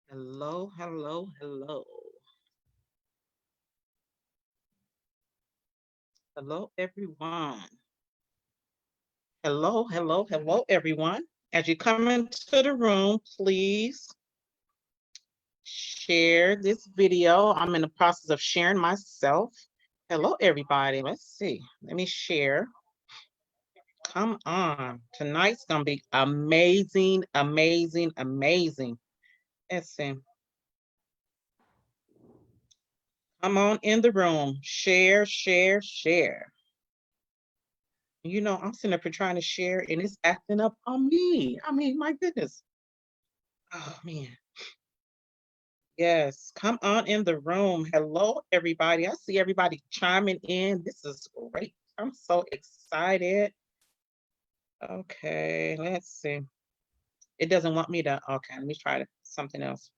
Hello, hello, hello. Hello, everyone. Hello, hello, hello, everyone. As you come into the room, please share this video. I'm in the process of sharing myself. Hello, everybody. Let's see. Let me share. Come on. Tonight's going to be amazing, amazing, amazing. Let's see. Come on in the room. Share, share, share. I'm sitting up here trying to share and it's acting up on me. I mean, my goodness. Oh, man. Yes, come on in the room. Hello, everybody. I see everybody chiming in. This is great. I'm so excited. Okay, let's see. It doesn't want me to. Okay, let me try something else.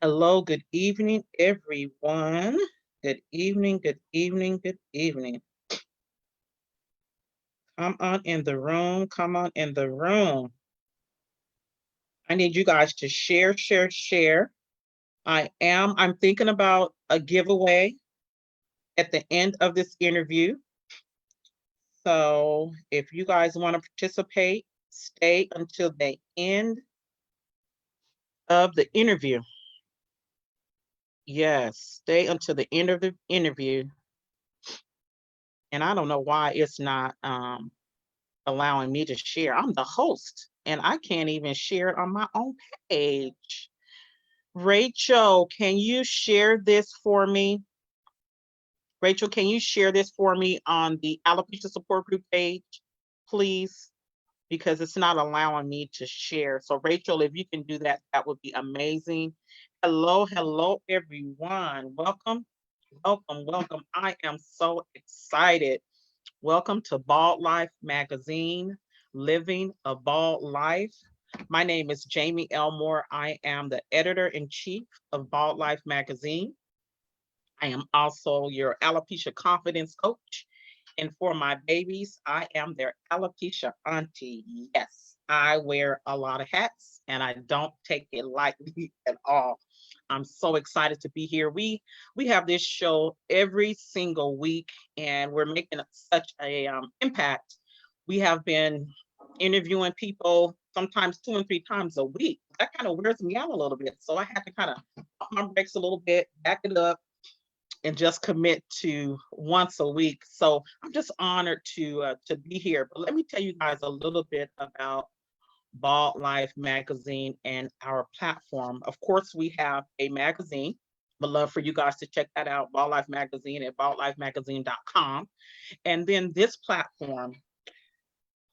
Hello, good evening, everyone. Good evening, good evening, good evening. Come on in the room. Come on in the room. I need you guys to share, share, share. I'm thinking about a giveaway at the end of this interview. So if you guys want to participate, stay until the end of the interview. Yes, stay until the end of the interview. And I don't know why it's not allowing me to share. I'm the host and I can't even share it on my own page. Rachel, can you share this for me? Rachel, can you share this for me on the Alopecia Support Group page, please? Because it's not allowing me to share. So Rachel, if you can do that, that would be amazing. Hello, hello, everyone. Welcome, welcome, welcome. I am so excited. Welcome to Bald Life Magazine, Living a Bald Life. My name is Jamie Elmore. I am the editor-in-chief of Bald Life Magazine. I am also your alopecia confidence coach. And for my babies, I am their alopecia auntie. Yes, I wear a lot of hats and I don't take it lightly at all. I'm so excited to be here. We have this show every single week and we're making such a impact. We have been interviewing people sometimes 2 and 3 times a week. That kind of wears me out a little bit. So I had to kind of pump my brakes a little bit, back it up, and just commit to once a week. So I'm just honored to be here. But let me tell you guys a little bit about Bald Life Magazine and our platform. Of course, we have a magazine. Would love for you guys to check that out, Bald Life Magazine at baldlifemagazine.com. And then this platform,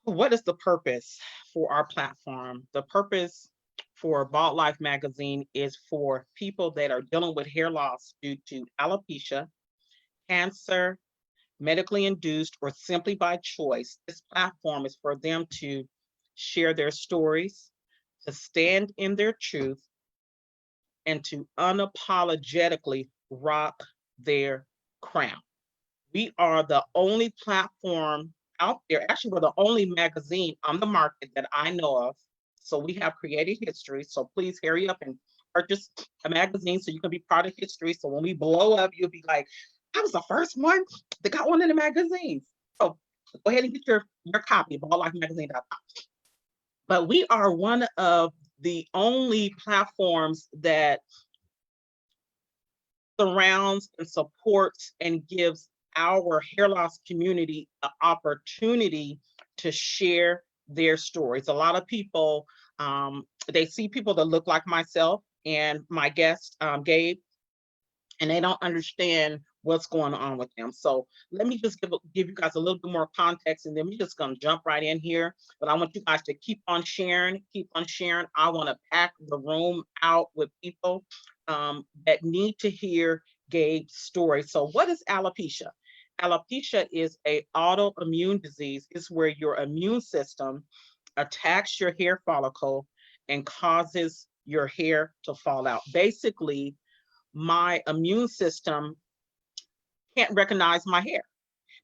what is the purpose for our platform? The purpose for Bald Life Magazine is for people that are dealing with hair loss due to alopecia, cancer, medically induced, or simply by choice. This platform is for them to share their stories, to stand in their truth, and to unapologetically rock their crown. We are the only platform out there. Actually, we're the only magazine on the market that I know of. So we have created history. So please hurry up and purchase a magazine so you can be part of history. So when we blow up, you'll be like, I was the first one that got one in the magazines. So go ahead and get your copy of balllifemagazine.com. But we are one of the only platforms that surrounds and supports and gives our hair loss community the opportunity to share their stories. A lot of people, they see people that look like myself and my guest, Gabe, and they don't understand what's going on with them. So let me just give you guys a little bit more context and then we're just gonna jump right in here. But I want you guys to keep on sharing, keep on sharing. I wanna pack the room out with people that need to hear Gabe's story. So what is alopecia? Alopecia is a autoimmune disease. It's where your immune system attacks your hair follicle and causes your hair to fall out. Basically, my immune system can't recognize my hair.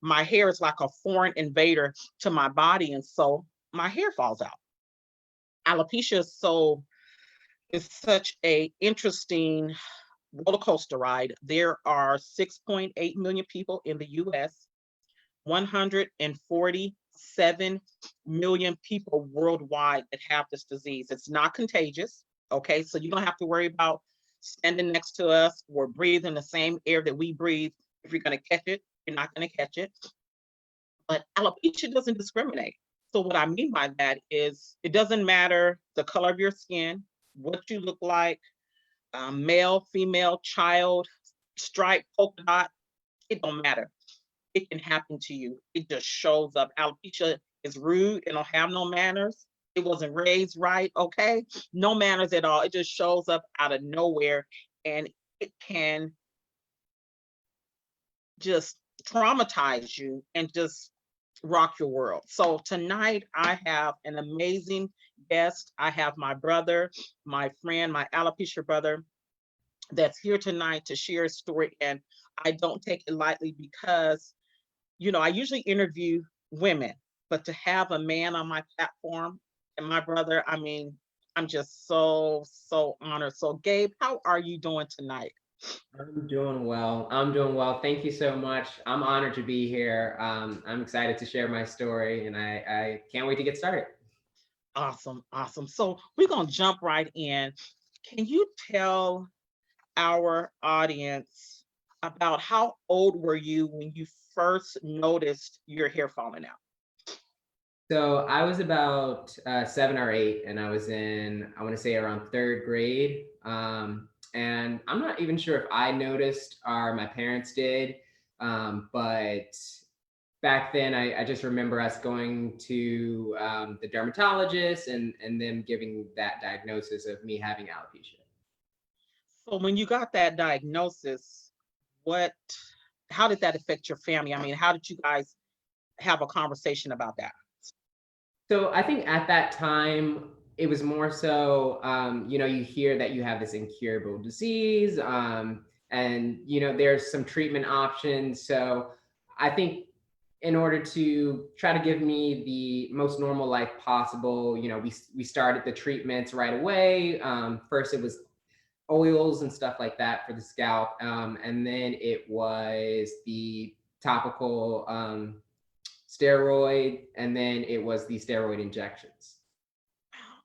My hair is like a foreign invader to my body, and so my hair falls out. Alopecia is so It's such a interesting roller coaster ride. There are 6.8 million people in the US, 147 million people worldwide that have this disease. It's not contagious. Okay, so you don't have to worry about standing next to us or breathing the same air that we breathe. If you're going to catch it, you're not going to catch it. But alopecia doesn't discriminate. So, what I mean by that is it doesn't matter the color of your skin, what you look like, male, female, child, stripe, polka dot, it don't matter. It can happen to you. It just shows up. Alopecia is rude. It don't have no manners. It wasn't raised right. Okay, no manners at all. It just shows up out of nowhere, and it can just traumatize you and just rock your world. So tonight I have an amazing guest. I have my brother, my friend, my alopecia brother that's here tonight to share his story. And I don't take it lightly because, I usually interview women, but to have a man on my platform and my brother, I mean, I'm just so, so honored. So, Gabe, how are you doing tonight? I'm doing well. I'm doing well. Thank you so much. I'm honored to be here. I'm excited to share my story, and I can't wait to get started. Awesome, awesome. So, we're going to jump right in. Can you tell our audience about how old were you when you first noticed your hair falling out? So I was about 7 or 8, and I was in, I want to say, around third grade. And I'm not even sure if I noticed or my parents did, but back then I just remember us going to the dermatologist and them giving that diagnosis of me having alopecia. So when you got that diagnosis, what how did that affect your family? I mean, how did you guys have a conversation about that? So I think at that time it was more so, you hear that you have this incurable disease, and there's some treatment options. So I think in order to try to give me the most normal life possible, we started the treatments right away. First, it was oils and stuff like that for the scalp, and then it was the topical steroid, and then it was the steroid injections.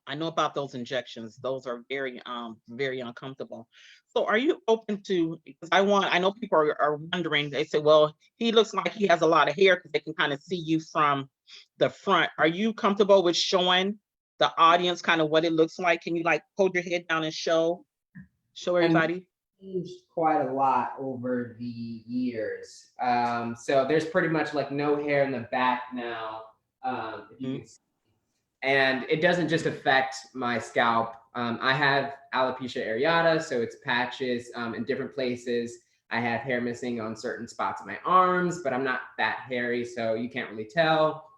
I know about those injections. Those are very uncomfortable. So are you open to, because I know people are wondering, they say, well, he looks like he has a lot of hair because they can kind of see you from the front. Are you comfortable with showing the audience kind of what it looks like? Can you like hold your head down and show And everybody? changed quite a lot over the years. So there's pretty much like no hair in the back now, if you Mhm. can see. And it doesn't just affect my scalp. I have alopecia areata, so it's patches in different places. I have hair missing on certain spots of my arms, but I'm not that hairy, so you can't really tell.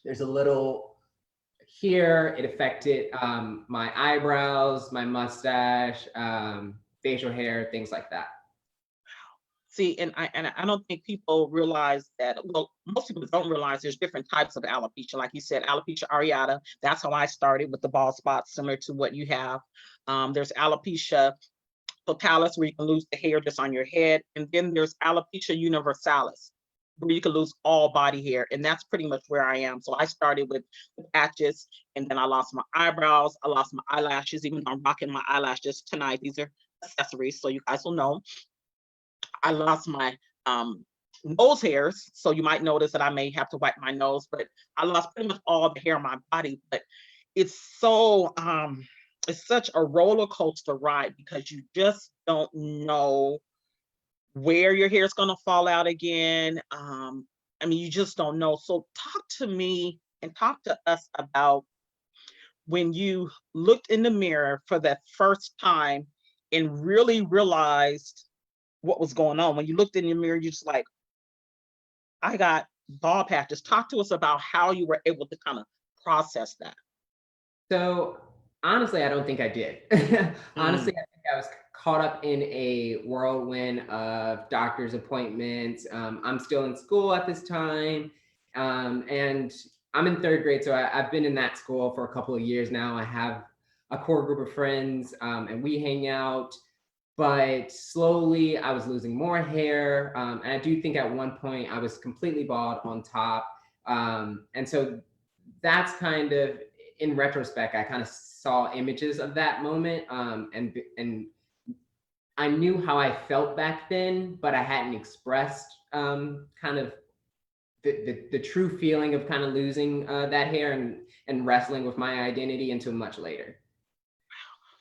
There's a little here. It affected my eyebrows, my mustache, facial hair, things like that. See, and I don't think people realize that. Well, most people don't realize there's different types of alopecia. Like you said, alopecia areata. That's how I started with the bald spots, similar to what you have. There's alopecia totalis, where you can lose the hair just on your head, and then there's alopecia universalis, where you can lose all body hair, and that's pretty much where I am. So I started with the patches, and then I lost my eyebrows, I lost my eyelashes. Even though I'm rocking my eyelashes tonight, these are accessories, so you guys will know. I lost my nose hairs, so you might notice that I may have to wipe my nose, but I lost pretty much all the hair on my body. But it's so it's such a roller coaster ride because you just don't know where your hair is going to fall out again. I mean, you just don't know. So talk to me and talk to us about when you looked in the mirror for that first time and really realized what was going on. When you looked in your mirror, you just like, I got bald patches. Talk to us about how you were able to kind of process that. So honestly, I don't think I did. Honestly, Mm, I think I was caught up in a whirlwind of doctor's appointments. I'm still in school at this time, and I'm in third grade, so I've been in that school for a couple of years now. I have a core group of friends, and we hang out. But slowly I was losing more hair. And I do think at one point I was completely bald on top. And so that's kind of, in retrospect, I kind of saw images of that moment. And I knew how I felt back then, but I hadn't expressed kind of the true feeling of kind of losing that hair and wrestling with my identity until much later.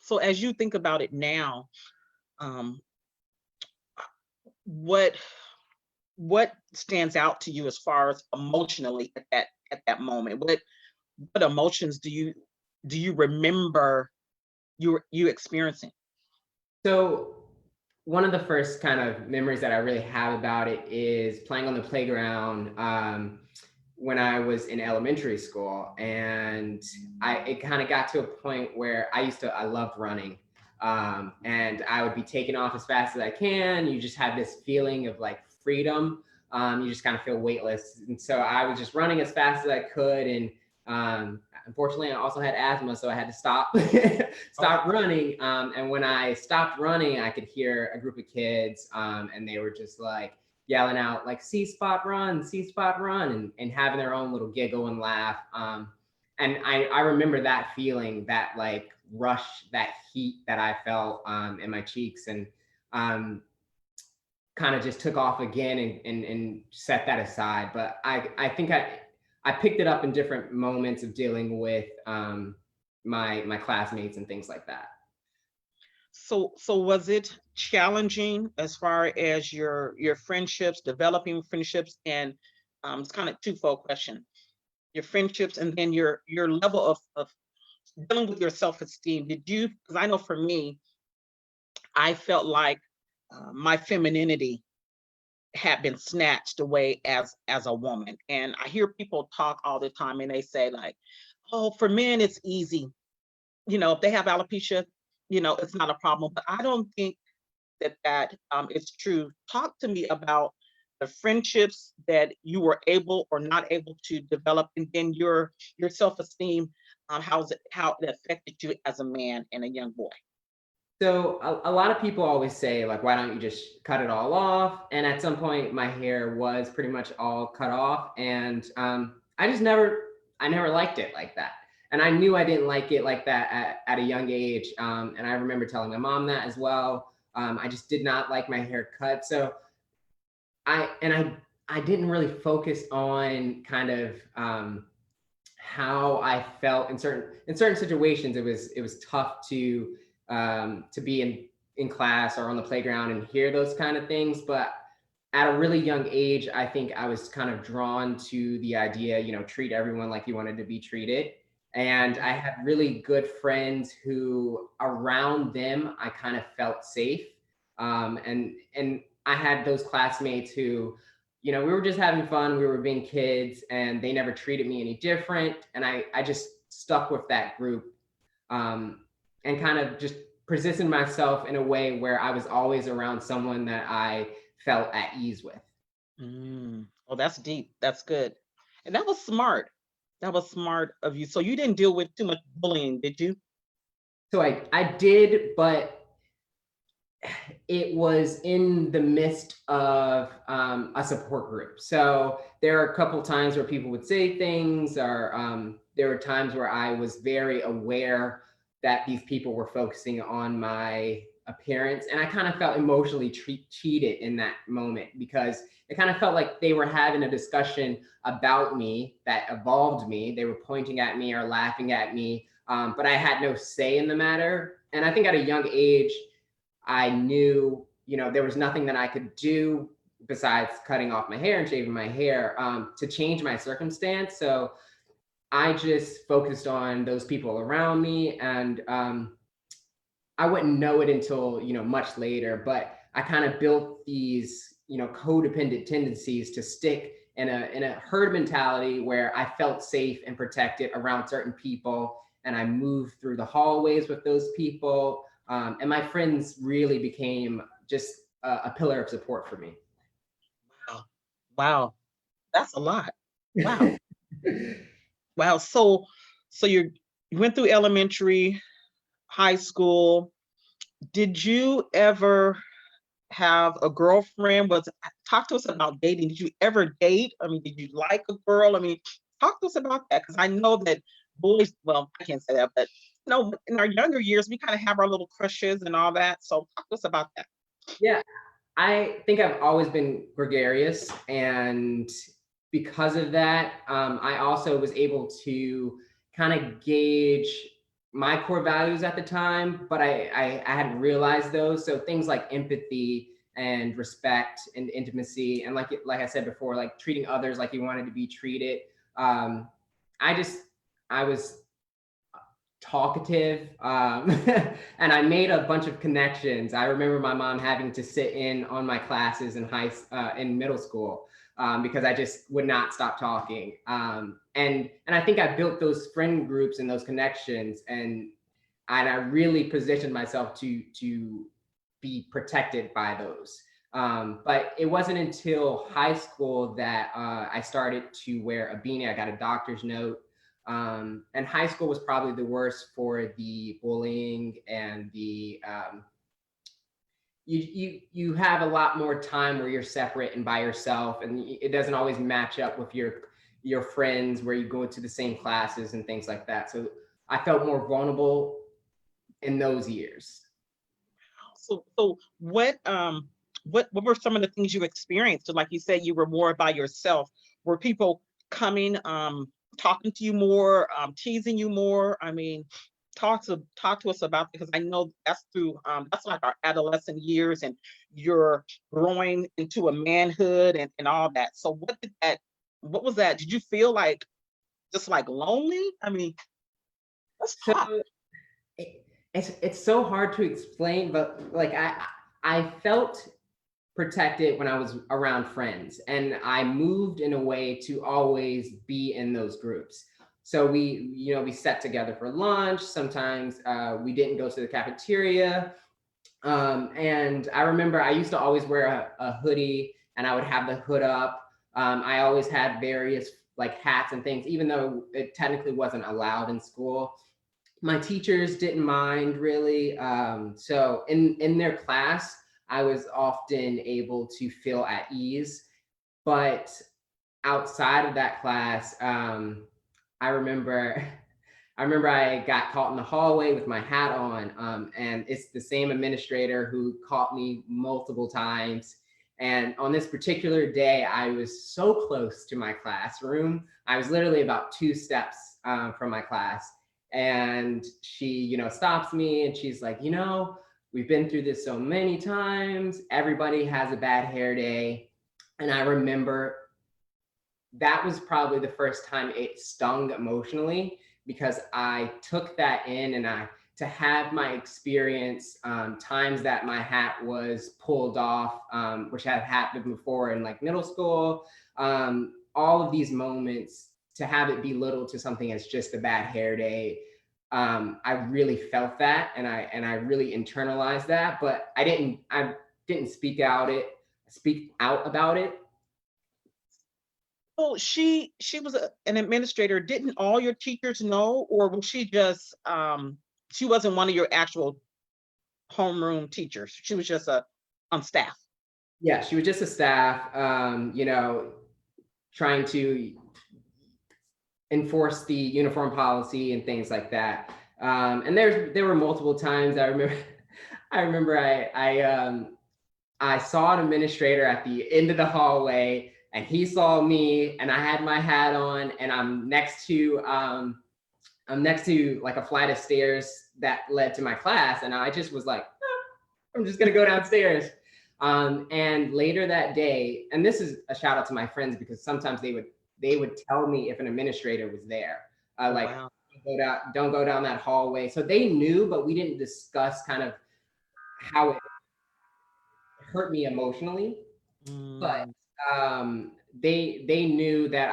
So as you think about it now, um, what what stands out to you as far as emotionally at that moment? What emotions do you remember you experiencing? So one of the first kind of memories that I really have about it is playing on the playground when I was in elementary school, and it kind of got to a point where I loved running, and I would be taking off as fast as I can. You just have this feeling of like freedom. You just kind of feel weightless, and so I was just running as fast as I could, and unfortunately, I also had asthma, so I had to stop Oh, stop running. And when I stopped running, I could hear a group of kids, and they were just like yelling out like C spot run, and having their own little giggle and laugh. And I remember that feeling, that like rush, that heat that I felt in my cheeks, and um, kind of just took off again, and set that aside. But I think I picked it up in different moments of dealing with my classmates and things like that. so was it challenging as far as your friendships, developing friendships, and it's kind of twofold question. Your friendships and then your level of dealing with your self-esteem. Did you, because I know for me, I felt like my femininity had been snatched away as a woman. And I hear people talk all the time and they say like, "Oh, for men it's easy. You know, if they have alopecia, you know, it's not a problem." But I don't think that is true. Talk to me about the friendships that you were able or not able to develop, and then your self-esteem, how it affected you as a man and a young boy. So a lot of people always say like, why don't you just cut it all off? And at some point, my hair was pretty much all cut off, and I never liked it like that. And I knew I didn't like it like that at a young age. And I remember telling my mom that as well. I just did not like my hair cut. So I didn't really focus on kind of how I felt in certain situations. It was tough to be in class or on the playground and hear those kind of things. But at a really young age, I think I was kind of drawn to the idea, treat everyone like you wanted to be treated. And I had really good friends who, around them, I kind of felt safe. And I had those classmates who, we were just having fun. We were being kids, and they never treated me any different. And I just stuck with that group, and kind of just positioned myself in a way where I was always around someone that I felt at ease with. Oh, that's deep. That's good. And that was smart. That was smart of you. So you didn't deal with too much bullying, did you? So I did, but it was in the midst of a support group. So there are a couple times where people would say things, or there were times where I was very aware that these people were focusing on my appearance. And I kind of felt emotionally cheated in that moment, because it kind of felt like they were having a discussion about me that evolved me. They were pointing at me or laughing at me, but I had no say in the matter. And I think at a young age, I knew, there was nothing that I could do besides cutting off my hair and shaving my hair to change my circumstance. So I just focused on those people around me, and I wouldn't know it until, much later, but I kind of built these, codependent tendencies to stick in a herd mentality where I felt safe and protected around certain people, and I moved through the hallways with those people. And my friends really became just a pillar of support for me. Wow. Wow. That's a lot. Wow. Wow. So you went through elementary, high school. Did you ever have a girlfriend? Talk to us about dating. Did you ever date? I mean, did you like a girl? I mean, talk to us about that because I know that boys, well, I can't say that, but in our younger years, we kind of have our little crushes and all that. So talk to us about that. Yeah, I think I've always been gregarious, and because of that, I also was able to kind of gauge my core values at the time, but I hadn't realized those. So things like empathy and respect and intimacy, and like I said before, like treating others like you wanted to be treated. Um, I just I was talkative, and I made a bunch of connections. I remember my mom having to sit in on my classes in middle school, because I just would not stop talking. And I think I built those friend groups and those connections, and I really positioned myself to be protected by those. But it wasn't until high school that I started to wear a beanie. I got a doctor's note. And high school was probably the worst for the bullying and the you have a lot more time where you're separate and by yourself, and it doesn't always match up with your friends where you go to the same classes and things like that. So I felt more vulnerable in those years. So what were some of the things you experienced? So like you said, you were more by yourself. Were people coming, talking to you more, teasing you more? I mean, talk to us about, because I know that's like our adolescent years, and you're growing into a manhood and all that. So what was that? Did you feel like just like lonely? I mean, let's So talk. it's so hard to explain, but like I felt protected when I was around friends, and I moved in a way to always be in those groups. So we sat together for lunch. Sometimes we didn't go to the cafeteria. And I remember I used to always wear a hoodie, and I would have the hood up. I always had various like hats and things, even though it technically wasn't allowed in school. My teachers didn't mind really. So in their class, I was often able to feel at ease. But outside of that class, I remember I remember I got caught in the hallway with my hat on, and it's the same administrator who caught me multiple times. And on this particular day, I was so close to my classroom. I was literally about 2 steps from my class. And she, stops me and she's like, we've been through this so many times. Everybody has a bad hair day. And I remember that was probably the first time it stung emotionally, because I took that in, and to have my experience, times that my hat was pulled off, which had happened before in like middle school, all of these moments, to have it be little to something as just a bad hair day. I really felt that, and I really internalized that, but I didn't speak out about it. Oh, she was an administrator. Didn't all your teachers know, or was she just she wasn't one of your actual homeroom teachers? She was just a on staff. Yeah, she was just a staff, trying to enforce the uniform policy and things like that. And there were multiple times I remember. I remember I saw an administrator at the end of the hallway, and he saw me, and I had my hat on, and I'm next to like a flight of stairs that led to my class, and I just was like, I'm just gonna go downstairs. And later that day, and this is a shout out to my friends, because sometimes they would tell me if an administrator was there, Oh like, wow. don't go down that hallway. So they knew, but we didn't discuss kind of how it hurt me emotionally. But Mm, they knew that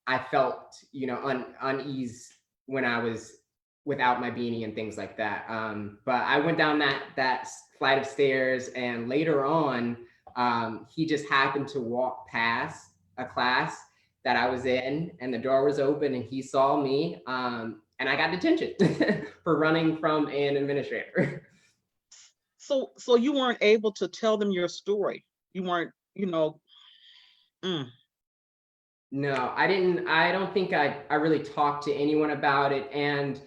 I felt unease when I was without my beanie and things like that. But I went down that flight of stairs, and later on, he just happened to walk past a class that I was in, and the door was open, and he saw me. and I got detention for running from an administrator. So you weren't able to tell them your story. You weren't, mm, No, I didn't. I don't think I really talked to anyone about it. And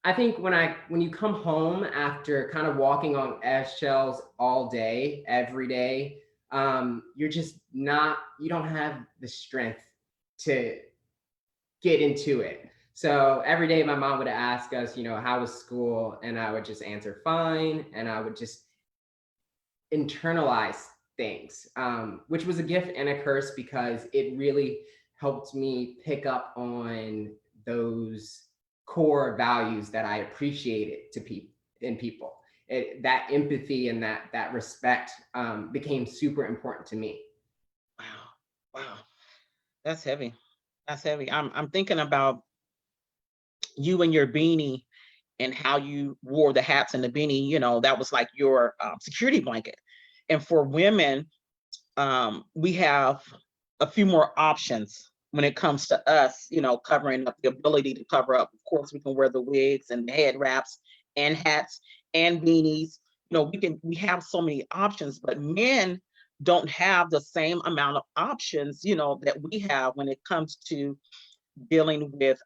I think when you come home after kind of walking on eggshells all day, every day, you're just not, you don't have the strength to get into it. So every day my mom would ask us, how was school? And I would just answer fine. And I would just internalize things, which was a gift and a curse because it really helped me pick up on those core values that I appreciated to people in people. That empathy and that respect became super important to me. wow, wow, that's heavy. That's heavy. I'm thinking about you and your beanie and how you wore the hats and the beanie. That was like your security blanket. And for women, we have a few more options when it comes to us, covering up, the ability to cover up. Of course, we can wear the wigs and the head wraps and hats and beanies. We have so many options, but men don't have the same amount of options, that we have when it comes to dealing with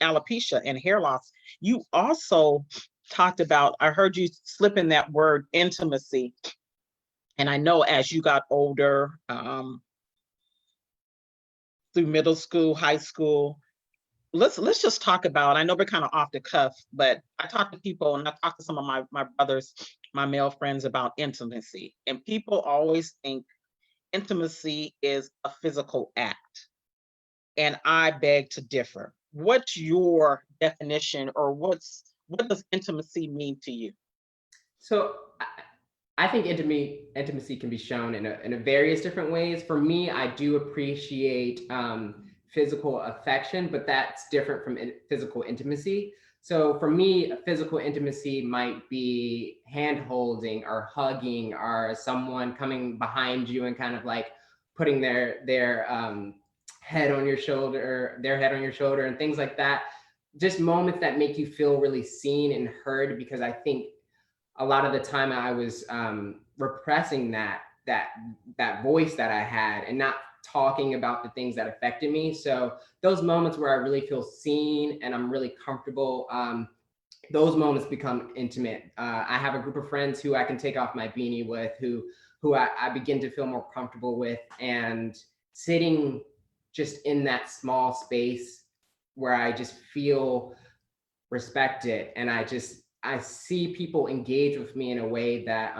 alopecia and hair loss. You also talked about, I heard you slip in that word intimacy. And I know as you got older, through middle school, high school, let's just talk about, I know we're kind of off the cuff, but I talk to people and I talk to some of my brothers, my male friends, about intimacy. And people always think intimacy is a physical act. And I beg to differ. What's your definition, or what does intimacy mean to you? So I think intimacy can be shown in a various different ways. For me, I do appreciate physical affection, but that's different from physical intimacy. So for me, physical intimacy might be hand holding or hugging, or someone coming behind you and kind of like putting their head on your shoulder, their head on your shoulder, and things like that. Just moments that make you feel really seen and heard, because I think a lot of the time I was repressing that voice that I had and not talking about the things that affected me. So those moments where I really feel seen and I'm really comfortable, those moments become intimate. I have a group of friends who I can take off my beanie with, who I begin to feel more comfortable with, and sitting just in that small space where I just feel respected, and I see people engage with me in a way that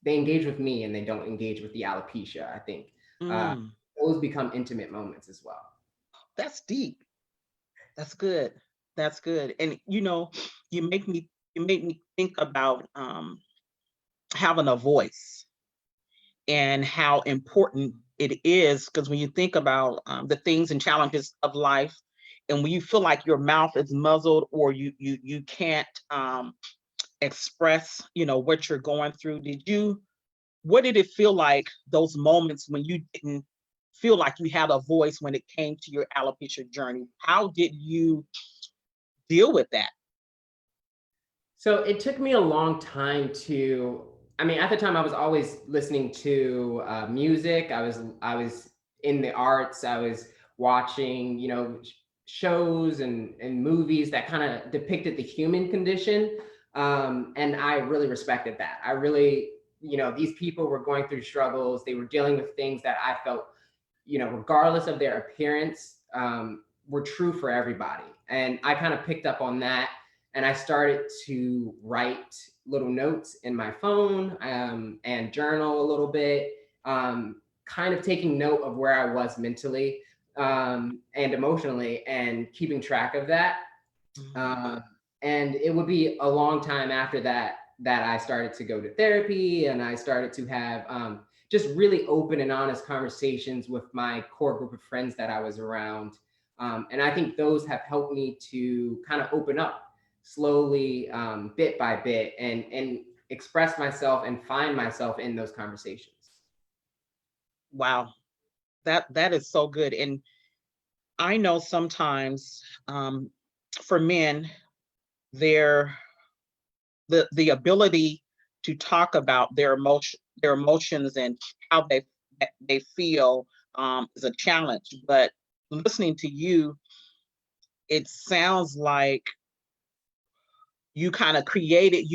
they engage with me and they don't engage with the alopecia. I think uh, Mm, those become intimate moments as well. that's deep. That's good. That's good. And you make me think about having a voice and how important it is, because when you think about the things and challenges of life, and when you feel like your mouth is muzzled, or you can't express what you're going through, what did it feel like, those moments when you didn't feel like you had a voice when it came to your alopecia journey? How did you deal with that? So it took me a long time to. I mean, at the time, I was always listening to music. I was in the arts. I was watching, shows and movies that kind of depicted the human condition, and I really respected that. I really, these people were going through struggles. They were dealing with things that I felt, regardless of their appearance, were true for everybody. And I kind of picked up on that, and I started to write little notes in my phone, and journal a little bit, kind of taking note of where I was mentally, and emotionally, and keeping track of that. Mhm. Uh, and it would be a long time after that I started to go to therapy, and I started to have just really open and honest conversations with my core group of friends that I was around. And I think those have helped me to kind of open up slowly, bit by bit, and express myself and find myself in those conversations. Wow, that is so good. And I know sometimes for men, their the ability to talk about their emotions and how they feel is a challenge. But listening to you, it sounds like you kind of created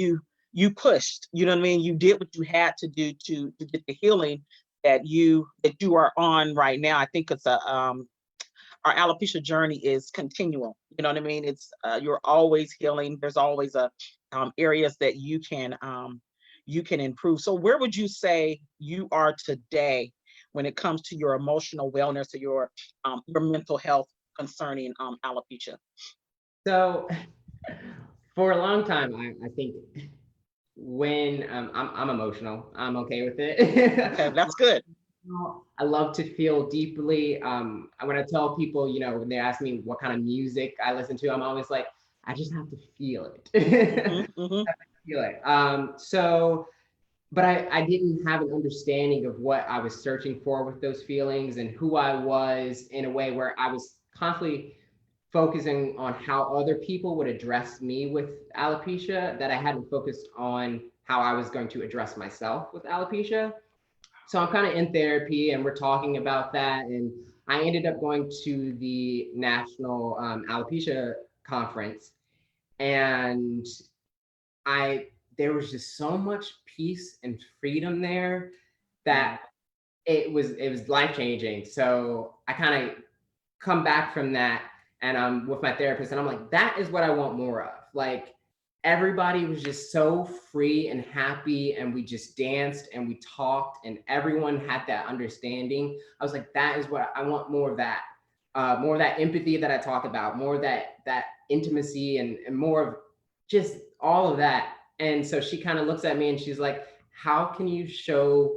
you pushed, you know what I mean? You did what you had to do to get the healing that you are on right now. I think it's a our alopecia journey is continual. You know what I mean? It's you're always healing. There's always a areas that you can improve. So where would you say you are today when it comes to your emotional wellness or your mental health concerning alopecia? So for a long time, I think when I'm emotional, I'm okay with Okay, it. that's good. I love to feel deeply. When I tell people, when they ask me what kind of music I listen to, I'm always like, I just have to feel Hmm. it. Hmm. Feel it. But I didn't have an understanding of what I was searching for with those feelings and who I was in a way where I was constantly focusing on how other people would address me with alopecia, that I hadn't focused on how I was going to address myself with alopecia. So I'm kind of in therapy and we're talking about that. And I ended up going to the National Alopecia Conference. And I there was just so much peace and freedom there Wow. that it was life changing. So I kind of come back from that and I'm with my therapist and I'm like, that is what I want more of. Like everybody was just so free and happy and we just danced and we talked and everyone had that understanding. I was like, that is what I want, more of that. More of that empathy that I talk about, more of that intimacy and more of just all of that. And so she kind of looks at me and she's like, how can you show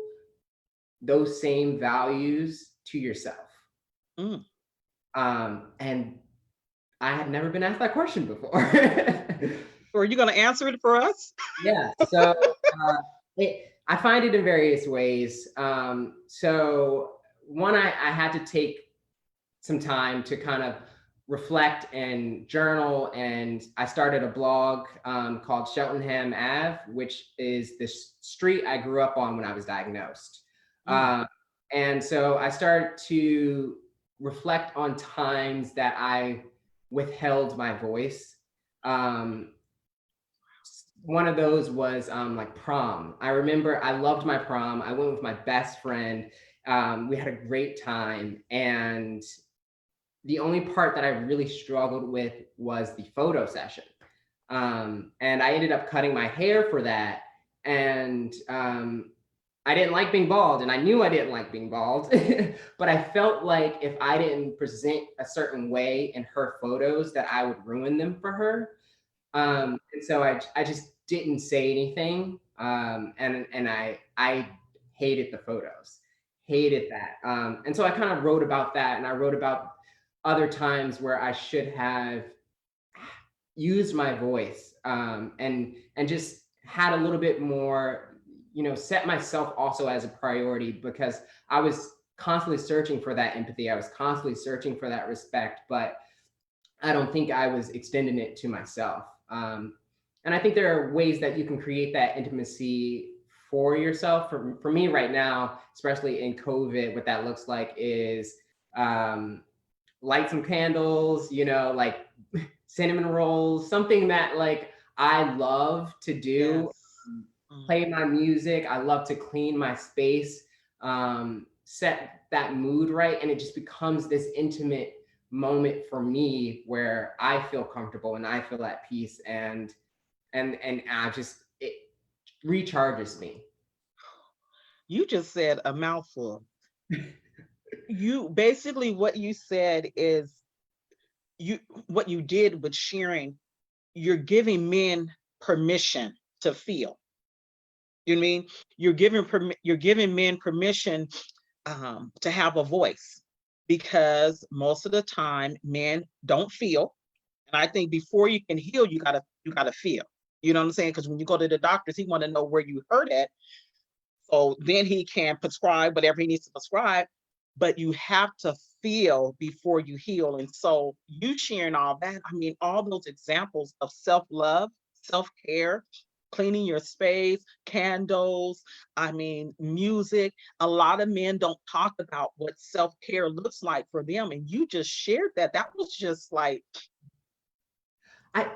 those same values to yourself? Mm. And I had never been asked that question before. So are you going to answer it for us? Yeah. So I find it in various ways. So one, I had to take some time to kind of reflect and journal. And I started a blog called Cheltenham Ave, which is the street I grew up on when I was diagnosed. Mm. Um, and so I started to reflect on times that I withheld my voice. Um, One of those was like prom. I remember I loved my prom. I went with my best friend. We had a great time. And the only part that I really struggled with was the photo session. And I ended up cutting my hair for that. And I didn't like being bald, and I knew I didn't like being bald, but I felt like if I didn't present a certain way in her photos, that I would ruin them for her. And so I just didn't say anything. And I hated the photos, hated that. And so I kind of wrote about that, and I wrote about other times where I should have used my voice, and just had a little bit more, set myself also as a priority, because I was constantly searching for that empathy. I was constantly searching for that respect, but I don't think I was extending it to myself. And I think there are ways that you can create that intimacy for yourself. For me right now, especially in COVID, what that looks like is um, light some candles, like cinnamon rolls, something that like I love to do. Yes. Mm. Play my music. I love to clean my space, set that mood right, and it just becomes this intimate moment for me where I feel comfortable and I feel at peace, and I just, it recharges me. You just said a mouthful. You basically what you said is you what you did with sharing, you're giving men permission to feel. You know what I mean? You're giving men permission to have a voice because most of the time men don't feel. And I think before you can heal, you gotta feel. You know what I'm saying? Because when you go to the doctors, he want to know where you hurt at. So then he can prescribe whatever he needs to prescribe. but you have to feel before you heal. And so you sharing all that, I mean, all those examples of self-love, self-care, cleaning your space, candles, I mean, music. A lot of men don't talk about what self-care looks like for them. And you just shared that. That was just like, I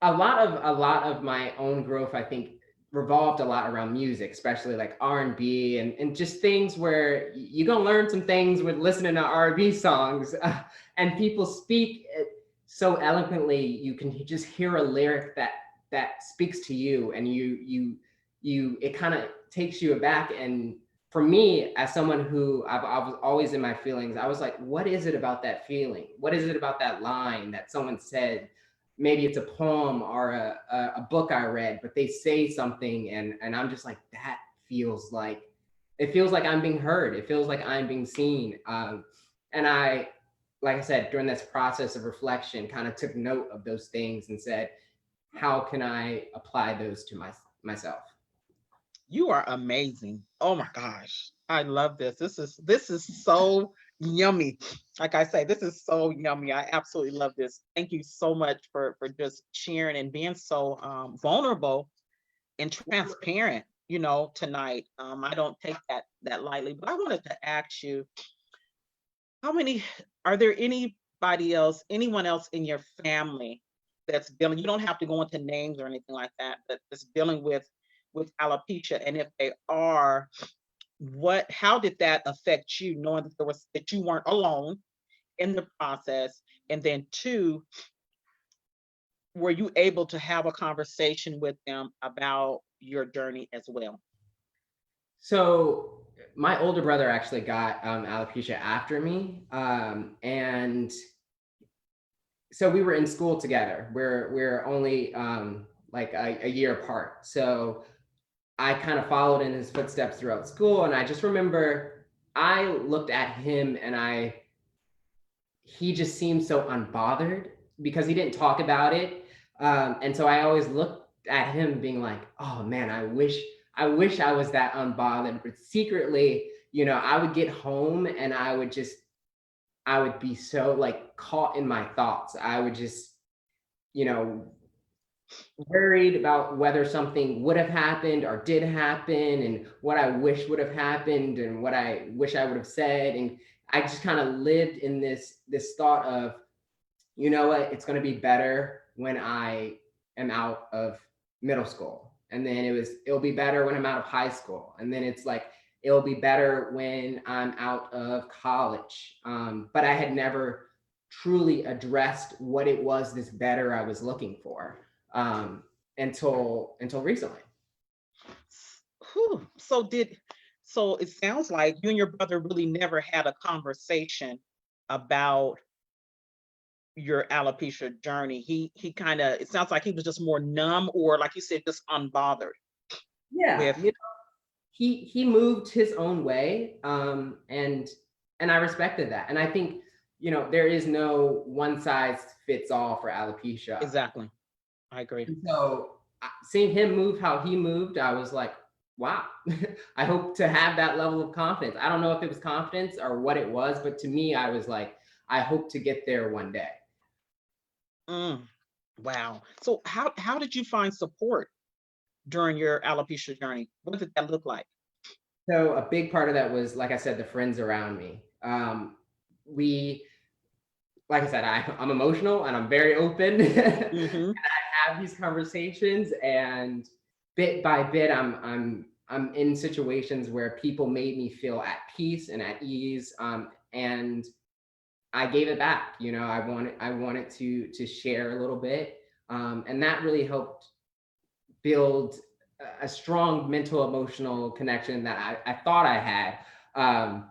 a lot of my own growth, I think, revolved a lot around music, especially like R&B and just things where you're gonna learn some things with listening to R&B songs, and people speak it so eloquently. You can just hear a lyric that speaks to you, and you it kind of takes you aback. And for me, as someone who I was always in my feelings, I was like, what is it about that feeling? What is it about that line that someone said? Maybe it's a poem or a book I read, but they say something, and I'm just like, that feels like, it feels like I'm being heard. It feels like I'm being seen. And I, like I said, during this process of reflection, kind of took note of those things and said, how can I apply those to myself? you are amazing. Oh my gosh. I love this. This is so yummy. Like I say, this is so yummy. I absolutely love this. Thank you so much for just sharing and being so vulnerable and transparent, tonight. I don't take that lightly, but I wanted to ask you, how many are there anyone else in your family that's dealing, you don't have to go into names or anything like that, but that's dealing with alopecia? And if they are, how did that affect you, knowing that you weren't alone in the process? And then two, were you able to have a conversation with them about your journey as well? So my older brother actually got alopecia after me, and so we were in school together. We're only like a year apart. So I kind of followed in his footsteps throughout school, and I just remember I looked at him, and he just seemed so unbothered because he didn't talk about it. And so I always looked at him being like, oh man, I wish I was that unbothered. But secretly, I would get home and I would be so like caught in my thoughts. I would just, you know, worried about whether something would have happened or did happen, and what I wish would have happened and what I wish I would have said. And I just kind of lived in this thought of, you know what, it's going to be better when I am out of middle school. And then it'll be better when I'm out of high school. And then it's like, it'll be better when I'm out of college. But I had never truly addressed what it was, this better I was looking for, um, until recently. Whew. So it sounds like you and your brother really never had a conversation about your alopecia journey. He kind of, it sounds like he was just more numb, or like you said, just unbothered Yeah, with. he moved his own way, and I respected that. And I think, there is no one size fits all for alopecia. Exactly. I agree. And so seeing him move how he moved, I was like, wow. I hope to have that level of confidence. I don't know if it was confidence or what it was, but to me, I was like, I hope to get there one day. Mm, wow. So how did you find support during your alopecia journey? What did that look like? So a big part of that was, like I said, the friends around me. We, like I said, I'm emotional and I'm very open. And Hmm. I have these conversations, and bit by bit, I'm in situations where people made me feel at peace and at ease, and I gave it back. I wanted to share a little bit, and that really helped build a strong mental emotional connection that I thought I had, um,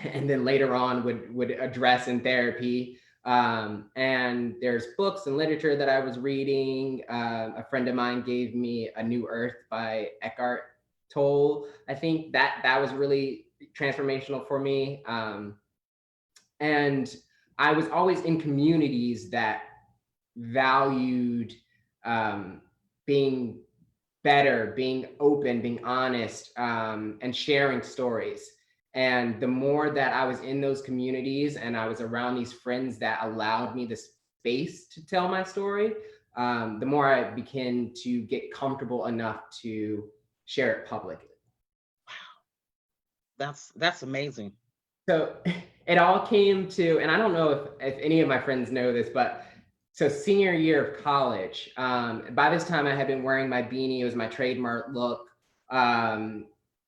and then later on would address in therapy. And there's books and literature that I was reading. A friend of mine gave me A New Earth by Eckhart Tolle. I think that was really transformational for me. And I was always in communities that valued, um, being better, being open, being honest, and sharing stories. And the more that I was in those communities and I was around these friends that allowed me the space to tell my story, the more I began to get comfortable enough to share it publicly. That's amazing. So it all came to, and I don't know if any of my friends know this, but so senior year of college, by this time I had been wearing my beanie. It was my trademark look. Um,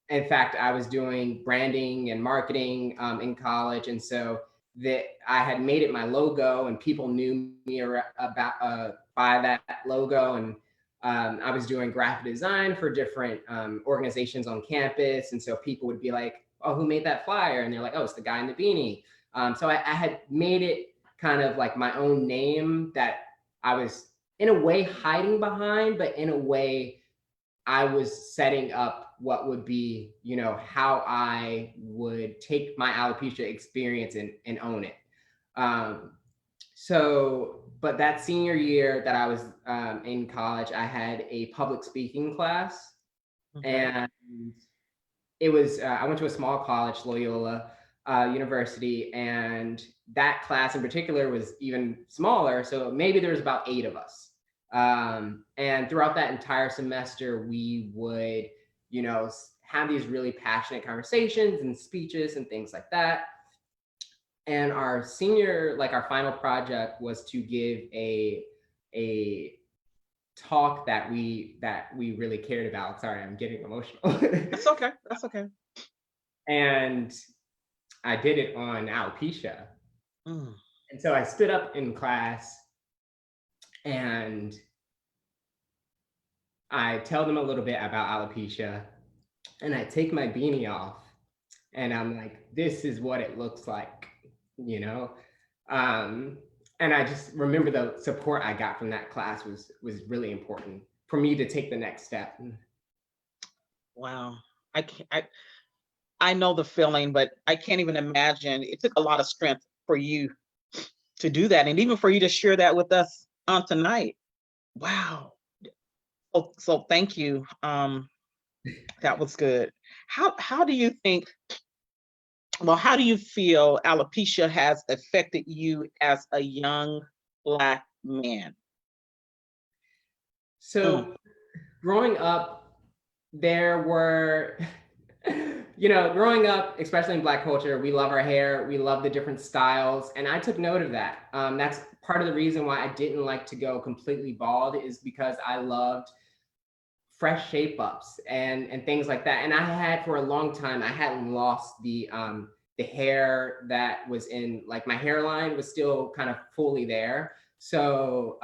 in fact, I was doing branding and marketing in college. And so that I had made it my logo and people knew me about by that logo. And I was doing graphic design for different organizations on campus. And so people would be like, oh, who made that flyer? And they're like, oh, it's the guy in the beanie. So I had made it kind of like my own name that I was in a way hiding behind, but in a way I was setting up what would be, how I would take my alopecia experience and own it. Um, but that senior year that I was in college, I had a public speaking class, Okay. and it was I went to a small college, Loyola University, and that class in particular was even smaller. So maybe there was about 8 of us, and throughout that entire semester, we would, have these really passionate conversations and speeches and things like that. And our senior, like our final project, was to give a talk that we really cared about. Sorry, I'm getting emotional. That's okay. That's okay. And I did it on alopecia. Mm. And so I stood up in class and I tell them a little bit about alopecia, and I take my beanie off and I'm like, this is what it looks like, you know? Um, and I just remember the support I got from that class was really important for me to take the next step. Wow. I can't, I know the feeling, but I can't even imagine. It took a lot of strength for you to do that, and even for you to share that with us on tonight. Wow. So thank you. That was good. How do you think? Well, how do you feel alopecia has affected you as a young Black man? Mm, So growing up, there were, growing up, especially in Black culture, we love our hair, we love the different styles, and I took note of that. That's part of the reason why I didn't like to go completely bald, is because I loved fresh shape ups and things like that. And I had for a long time, I hadn't lost the hair that was in, like, my hairline was still kind of fully there. So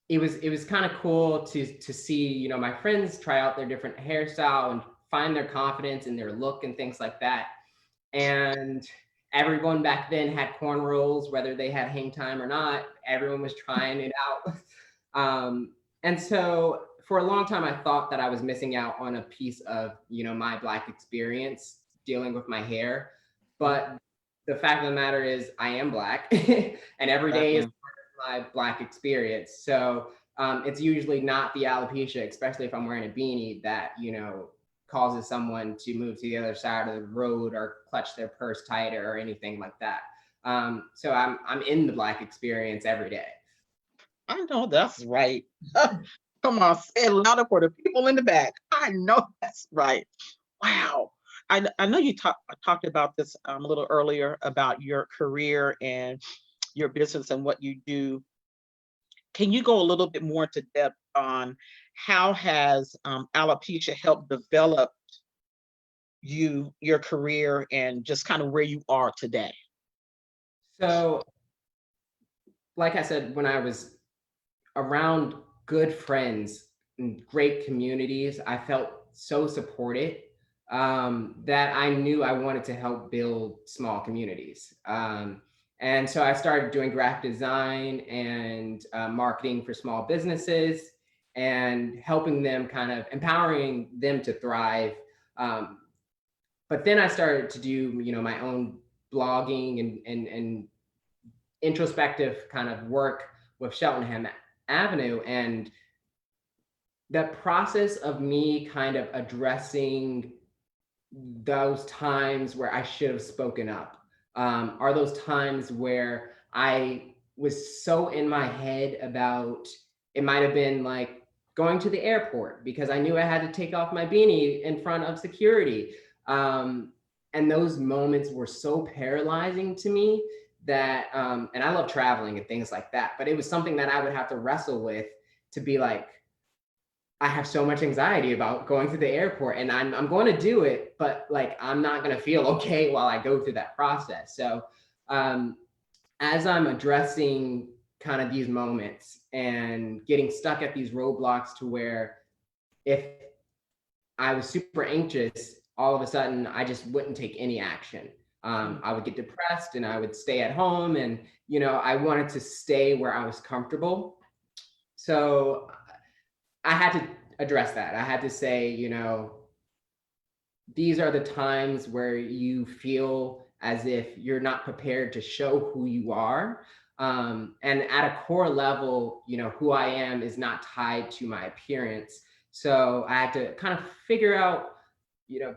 it was kind of cool to see, my friends try out their different hairstyle and find their confidence in their look and things like that. And everyone back then had cornrows, whether they had hang time or not. Everyone was trying it out. And so for a long time, I thought that I was missing out on a piece of, my Black experience dealing with my hair. mm, But the fact of the matter is, I am Black, and every day is exactly. my Black experience. So it's usually not the alopecia, especially if I'm wearing a beanie, that, causes someone to move to the other side of the road or clutch their purse tighter or anything like that. So I'm in the Black experience every day. I know that's right. Come on, say it louder for the people in the back. I know that's right. Wow. I know you talked about this a little earlier about your career and your business and what you do. Can you go a little bit more into depth on how has alopecia helped develop your career, and just kind of where you are today? So, like I said, when I was around good friends and great communities, I felt so supported, that I knew I wanted to help build small communities. And so I started doing graphic design and marketing for small businesses and helping them, kind of empowering them to thrive. Um, but then I started to do, my own blogging and introspective kind of work with Cheltenham Avenue. And the process of me kind of addressing those times where I should have spoken up? Are those times where I was so in my head about, it might have been like going to the airport because I knew I had to take off my beanie in front of security. Um, and those moments were so paralyzing to me that, and I love traveling and things like that, but it was something that I would have to wrestle with, to be like, I have so much anxiety about going to the airport, and I'm going to do it, but like I'm not going to feel okay while I go through that process. So um, as I'm addressing kind of these moments and getting stuck at these roadblocks, to where if I was super anxious, all of a sudden I just wouldn't take any action. Mm. I would get depressed and I would stay at home, and I wanted to stay where I was comfortable. So I had to address that. I had to say, these are the times where you feel as if you're not prepared to show who you are. And at a core level, who I am is not tied to my appearance. So I had to kind of figure out,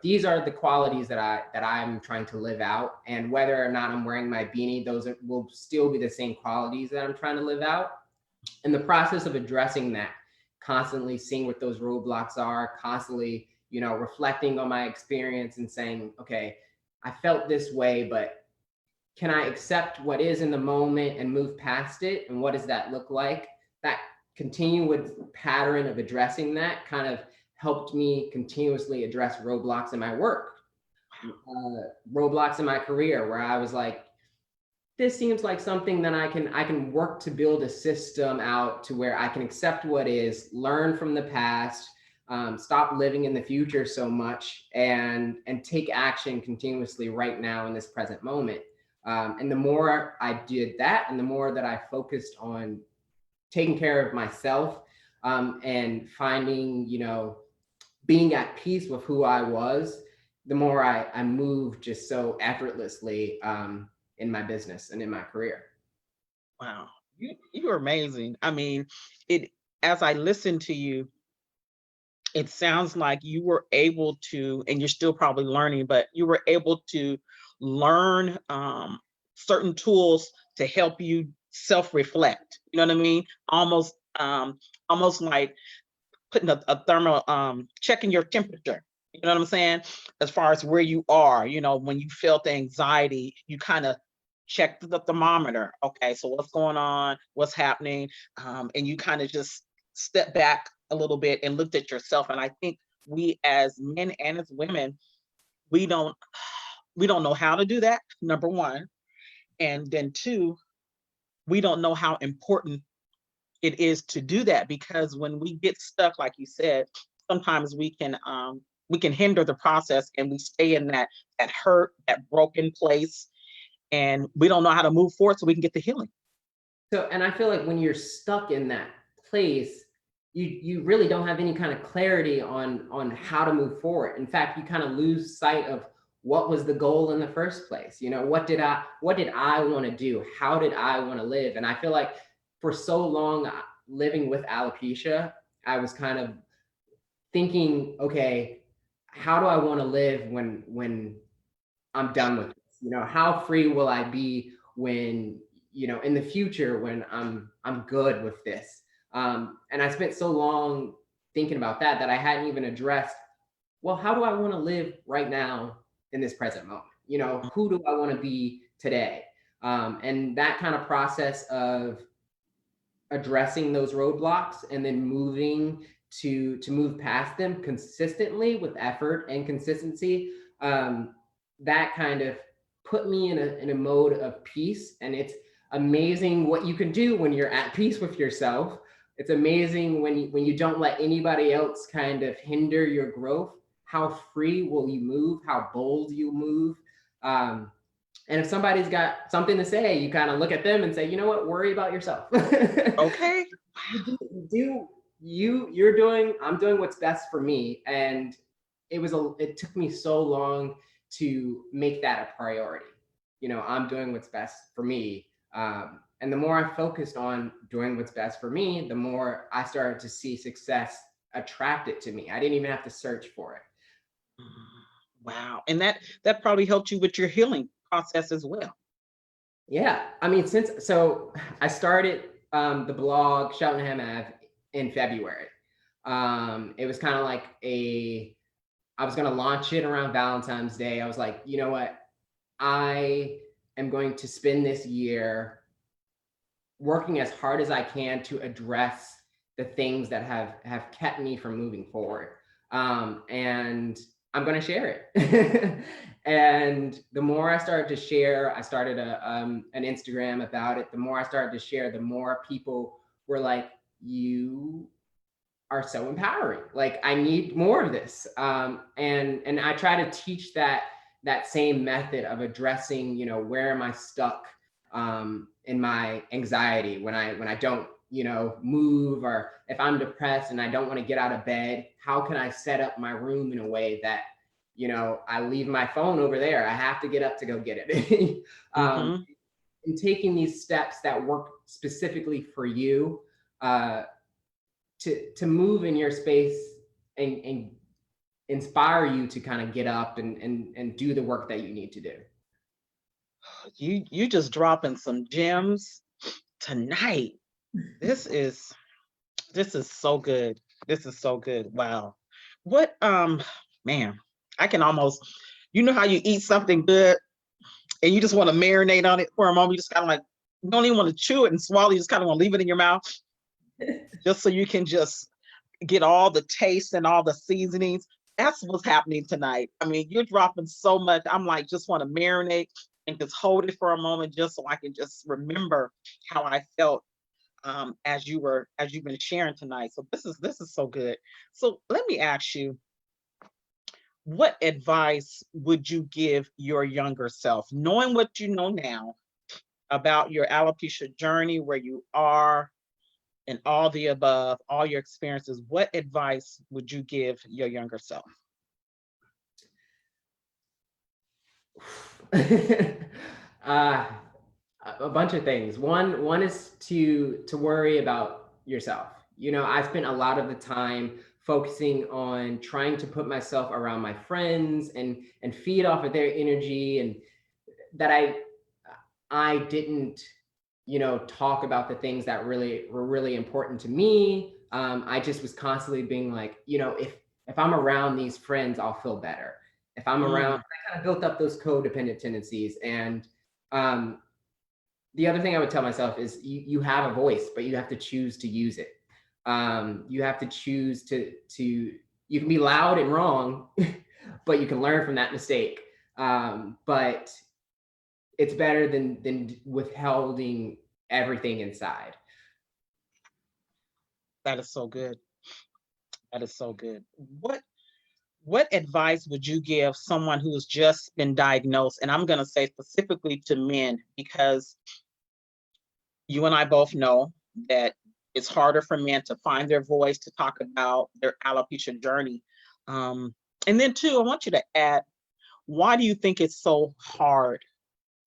these are the qualities that I'm trying to live out, and whether or not I'm wearing my beanie, will still be the same qualities that I'm trying to live out. In the process of addressing that, constantly seeing what those roadblocks are, constantly, reflecting on my experience and saying, okay, I felt this way, but can I accept what is in the moment and move past it? And what does that look like? That continuous pattern of addressing that kind of helped me continuously address roadblocks in my work, roadblocks in my career, where I was like, this seems like something that I can work to build a system out to where I can accept what is, learn from the past, stop living in the future so much, and take action continuously right now in this present moment. And the more I did that, and the more that I focused on taking care of myself, and finding, being at peace with who I was, the more I moved just so effortlessly, in my business and in my career. Wow. You're amazing. I mean, it as I listen to you, it sounds like you were able to, and you're still probably learning, but you were able to learn certain tools to help you self-reflect. You know what I mean? Almost like putting a thermal checking your temperature. You know what I'm saying? As far as where you are, when you felt the anxiety, you kind of check the thermometer. Okay, so what's going on? What's happening? And you kind of just step back a little bit and looked at yourself. And I think we as men and as women, we don't we don't know how to do that, number one. And then two, we don't know how important it is to do that, because when we get stuck, like you said, sometimes we can hinder the process, and we stay in that hurt, that broken place, and we don't know how to move forward so we can get the healing. So, and I feel like when you're stuck in that place, you really don't have any kind of clarity on how to move forward. In fact, you kind of lose sight of what was the goal in the first place. What did I want to do? How did I want to live? And I feel like for so long, living with alopecia, I was kind of thinking, okay, how do I want to live when I'm done with this? How free will I be when, in the future, when I'm good with this? And I spent so long thinking about that I hadn't even addressed, well, how do I want to live right now in this present moment? Who do I want to be today? And that kind of process of addressing those roadblocks and then moving to move past them consistently with effort and consistency, that kind of put me in a mode of peace. And it's amazing what you can do when you're at peace with yourself. It's amazing when you don't let anybody else kind of hinder your growth, how free will you move, how bold you move. And if somebody's got something to say, you kind of look at them and say, you know what, worry about yourself. Okay. You're doing, I'm doing what's best for me. And it took me so long to make that a priority. I'm doing what's best for me. And the more I focused on doing what's best for me, the more I started to see success attracted to me. I didn't even have to search for it. Wow. And that probably helped you with your healing process as well. Yeah, I mean, so I started the blog Cheltenham Ave in February. It was kind of like I was going to launch it around Valentine's Day. I was like, you know what? I am going to spend this year working as hard as I can to address the things that have kept me from moving forward. And I'm going to share it. And the more I started to share, I started an Instagram about it. The more I started to share, the more people were like, you are so empowering. Like, I need more of this. And I try to teach that same method of addressing, where am I stuck in my anxiety when I don't, move, or if I'm depressed and I don't want to get out of bed, how can I set up my room in a way that, I leave my phone over there. I have to get up to go get it. Hmm. And taking these steps that work specifically for you, to move in your space and inspire you to kind of get up and do the work that you need to do. You just dropping some gems tonight. This is this is so good. This is so good. Wow. What man, I can almost, you know how you eat something good and you just want to marinate on it for a moment. You just kind of like, you don't even want to chew it and swallow. You just kind of want to leave it in your mouth just so you can just get all the taste and all the seasonings. That's what's happening tonight. I mean, you're dropping so much. I'm like, just want to marinate and just hold it for a moment just so I can just remember how I felt as you've been sharing tonight. So this is so good. So let me ask you, what advice would you give your younger self, knowing what you know now about your alopecia journey, where you are, and all the above, all your experiences? What advice would you give your younger self? uh, a bunch of things. One is to worry about yourself. I spent a lot of the time focusing on trying to put myself around my friends and feed off of their energy, and that I didn't, talk about the things that really were really important to me. I just was constantly being like, if I'm around these friends, I'll feel better. If I'm around, Mm, I kind of built up those codependent tendencies. And um, the other thing I would tell myself is you have a voice, but you have to choose to use it. You have to choose to you can be loud and wrong, but you can learn from that mistake. But it's better than withholding everything inside. that is so good. That is so good. What advice would you give someone who has just been diagnosed? And I'm going to say specifically to men, because you and I both know that it's harder for men to find their voice to talk about their alopecia journey. Um, and then, too, I want you to add, why do you think it's so hard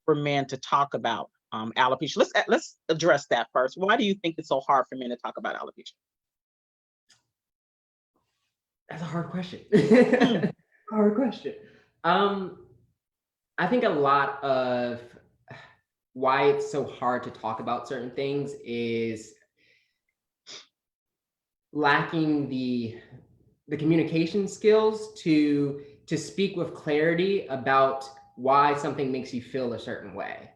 for men to talk about alopecia? Let's address that first. Why do you think it's so hard for men to talk about alopecia? That's a hard question. Mm, Hard question. Um, I think a lot of why it's so hard to talk about certain things is lacking the communication skills to speak with clarity about why something makes you feel a certain way.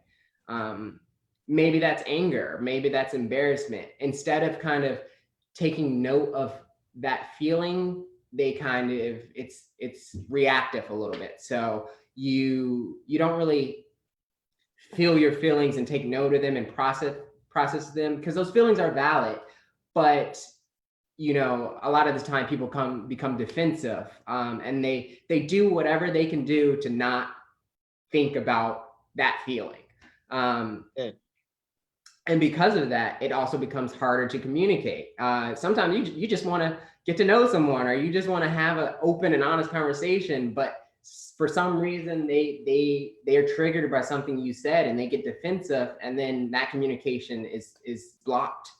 Um, Maybe that's anger, maybe that's embarrassment. Instead of kind of taking note of that feeling, they kind of it's reactive a little bit. So you don't really feel your feelings and take note of them and process them, because those feelings are valid. But a lot of the time people become defensive, and they do whatever they can do to not think about that feeling. um, good. and because of that, it also becomes harder to communicate. Sometimes you just want to get to know someone, or you just want to have an open and honest conversation, but for some reason they are triggered by something you said and they get defensive, and then that communication is blocked.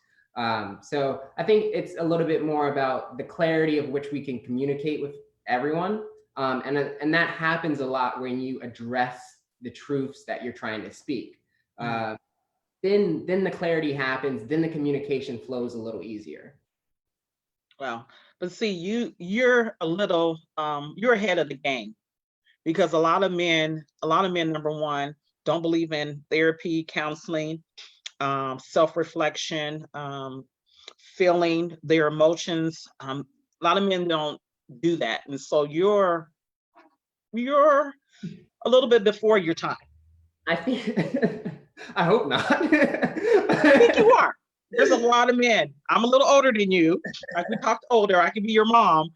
So I think it's a little bit more about the clarity of which we can communicate with everyone, And that happens a lot when you address the truths that you're trying to speak. Mm. Then the clarity happens, then the communication flows a little easier. Well, but see, you're a little you're ahead of the game, because a lot of men, number one, don't believe in therapy, counseling, self-reflection, feeling their emotions. A lot of men don't do that, and so you're a little bit before your time. I think I hope not. I think you are. There's a lot of men. I'm a little older than you. Like we talked older, I could be your mom.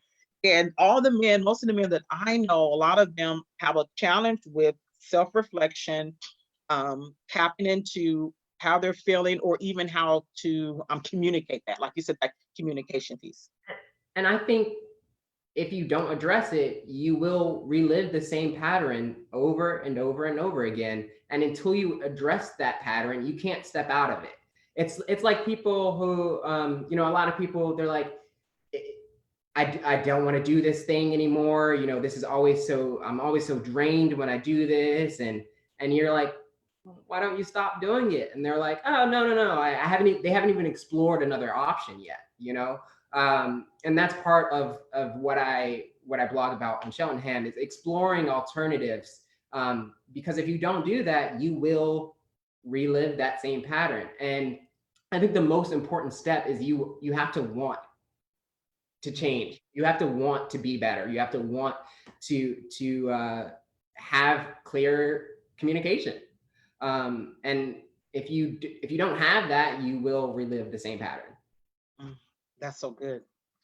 And all the men, most of the men that I know, a lot of them have a challenge with self-reflection, tapping into how they're feeling, or even how to communicate that. Like you said, that communication piece. And I think if you don't address it, you will relive the same pattern over and over and over again. And until you address that pattern, you can't step out of it. It's like people who, a lot of people, they're like, I don't want to do this thing anymore. This is always so, I'm always so drained when I do this. And you're like, why don't you stop doing it? And they're like, oh, no. I haven't, they haven't even explored another option yet. And that's part of what I blog about on Cheltenham, is exploring alternatives. Because if you don't do that, you will relive that same pattern. And I think the most important step is you have to want to change. You have to want to be better. You have to want to have clear communication. And if you don't have that, you will relive the same pattern. Mm, that's so good.